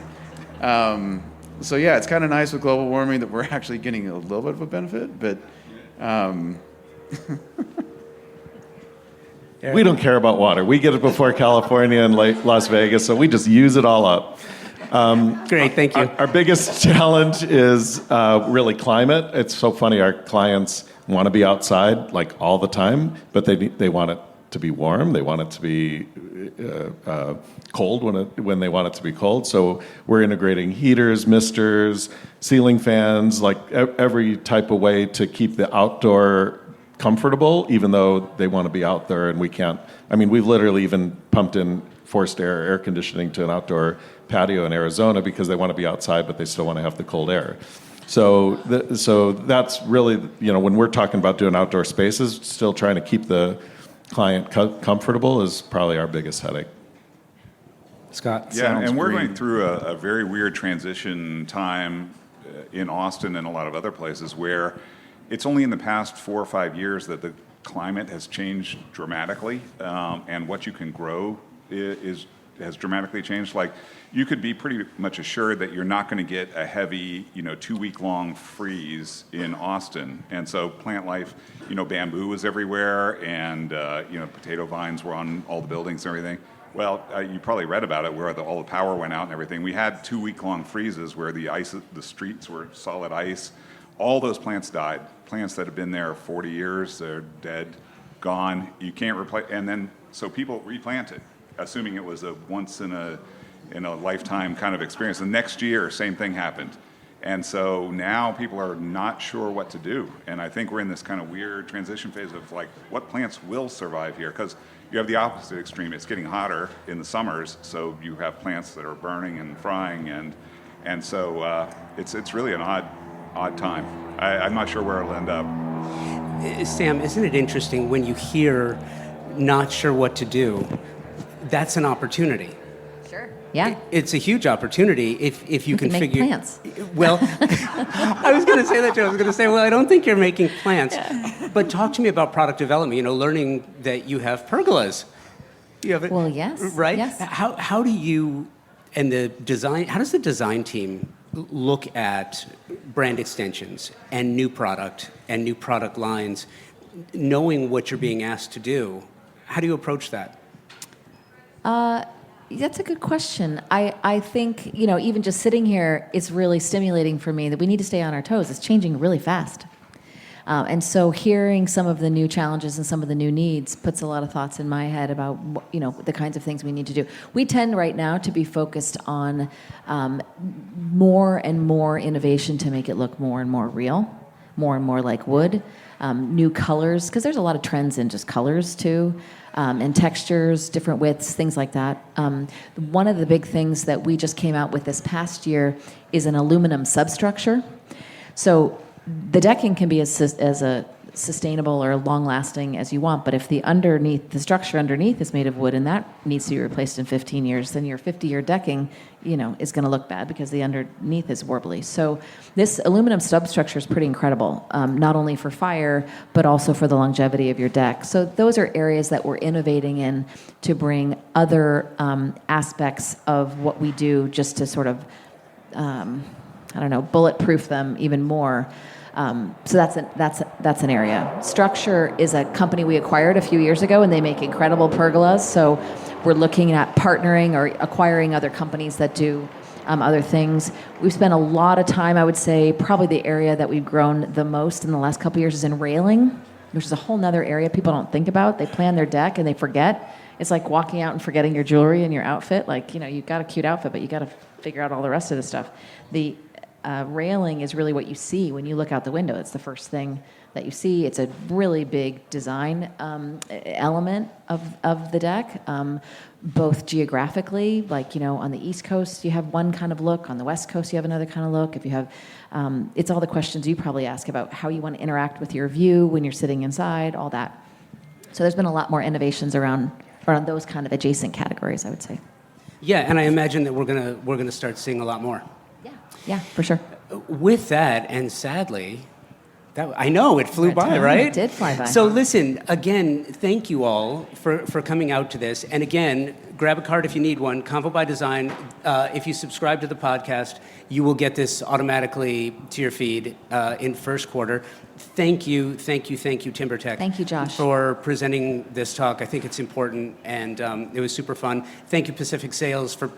So yeah, it's kind of nice with global warming that we're actually getting a little bit of a benefit, but we don't care about water. We get it before California and Las Vegas, so we just use it all up. Great, thank you. Our biggest challenge is really climate. It's so funny, our clients want to be outside like all the time, but they want it to be warm. They want it to be cold when they want it to be cold. So we're integrating heaters, misters, ceiling fans, like every type of way to keep the outdoor comfortable, even though they want to be out there and we can't. I mean, we've literally even pumped in forced air conditioning to an outdoor patio in Arizona because they want to be outside, but they still want to have the cold air. So that's really, when we're talking about doing outdoor spaces, still trying to keep the client comfortable is probably our biggest headache. Scott? Yeah, and we're going through a very weird transition time in Austin and a lot of other places where it's only in the past 4 or 5 years that the climate has changed dramatically, and what you can grow has dramatically changed. Like, you could be pretty much assured that you're not going to get a heavy, 2-week-long freeze in Austin. And so plant life, bamboo was everywhere, and potato vines were on all the buildings and everything. Well, you probably read about it, where all the power went out and everything. We had 2-week-long freezes where the streets were solid ice. All those plants died. Plants that have been there 40 years, they're dead, gone. You can't replace. And then so people replanted, assuming it was a once in a lifetime kind of experience. The next year, same thing happened. And so now people are not sure what to do. And I think we're in this kind of weird transition phase of like, what plants will survive here? Because you have the opposite extreme. It's getting hotter in the summers, so you have plants that are burning and frying, and so it's really an odd time. I'm not sure where it'll end up. Sam, isn't it interesting when you hear not sure what to do? That's an opportunity. Sure. Yeah. It's a huge opportunity if you can make figure. Plants. Well, I was going to say that too. I was going to say, well, I don't think you're making plants, but talk to me about product development. Learning that you have pergolas. You have it. Well, yes. Right. Yes. How do you and the design? How does the design team look at brand extensions and new product lines, knowing what you're being asked to do? How do you approach that? That's a good question. I think, even just sitting here, it's really stimulating for me that we need to stay on our toes. It's changing really fast. And so hearing some of the new challenges and some of the new needs puts a lot of thoughts in my head about, the kinds of things we need to do. We tend right now to be focused on more and more innovation to make it look more and more real, more and more like wood, new colors, because there's a lot of trends in just colors too. And textures, different widths, things like that. One of the big things that we just came out with this past year is an aluminum substructure. So the decking can be as a sustainable or long-lasting as you want, but if the structure underneath is made of wood and that needs to be replaced in 15 years, then your 50-year decking, is going to look bad because the underneath is warbly. So this aluminum substructure is pretty incredible, not only for fire, but also for the longevity of your deck. So those are areas that we're innovating in to bring other aspects of what we do just to sort of, bulletproof them even more. So that's an area. Structure is a company we acquired a few years ago, and they make incredible pergolas. So we're looking at partnering or acquiring other companies that do other things. We've spent a lot of time, I would say, probably the area that we've grown the most in the last couple of years is in railing, which is a whole nother area people don't think about. They plan their deck and they forget. It's like walking out and forgetting your jewelry and your outfit. Like, you've got a cute outfit, but you got to figure out all the rest of the stuff. The railing is really what you see when you look out the window. It's the first thing that you see. It's a really big design element of the deck, both geographically, like, on the East Coast you have one kind of look, on the West Coast you have another kind of look. If you have, it's all the questions you probably ask about how you want to interact with your view when you're sitting inside, all that. So there's been a lot more innovations around those kind of adjacent categories, I would say. Yeah, and I imagine that we're gonna start seeing a lot more. Yeah, for sure. With that, and sadly, I know it flew by, right? It did fly by. So listen, again, thank you all for coming out to this. And again, grab a card if you need one. Convo by Design. If you subscribe to the podcast, you will get this automatically to your feed in first quarter. Thank you, TimberTech. Thank you, Josh. For presenting this talk. I think it's important, and it was super fun. Thank you, Pacific Sales, for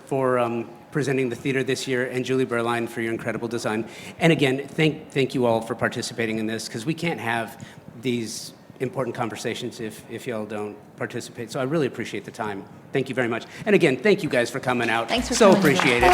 presenting the theater this year, and Julie Berline for your incredible design. And again, thank you all for participating in this, because we can't have these important conversations if y'all don't participate. So I really appreciate the time. Thank you very much. And again, thank you guys for coming out. Thanks for so coming. Appreciate it.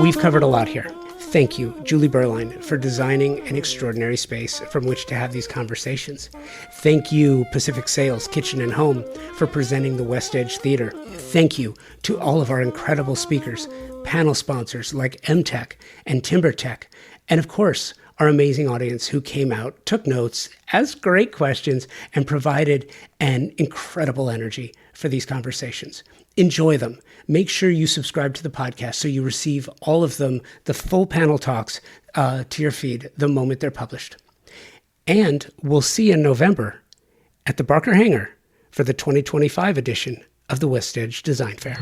We've covered a lot here. Thank you, Julie Berline, for designing an extraordinary space from which to have these conversations. Thank you, Pacific Sales Kitchen and Home, for presenting the WestEdge Theater. Thank you to all of our incredible speakers, panel sponsors like MTech and TimberTech, and of course, our amazing audience who came out, took notes, asked great questions, and provided an incredible energy for these conversations. Enjoy them. Make sure you subscribe to the podcast so you receive all of them, the full panel talks, to your feed the moment they're published. And we'll see you in November at the Barker Hangar for the 2025 edition of the WestEdge Design Fair.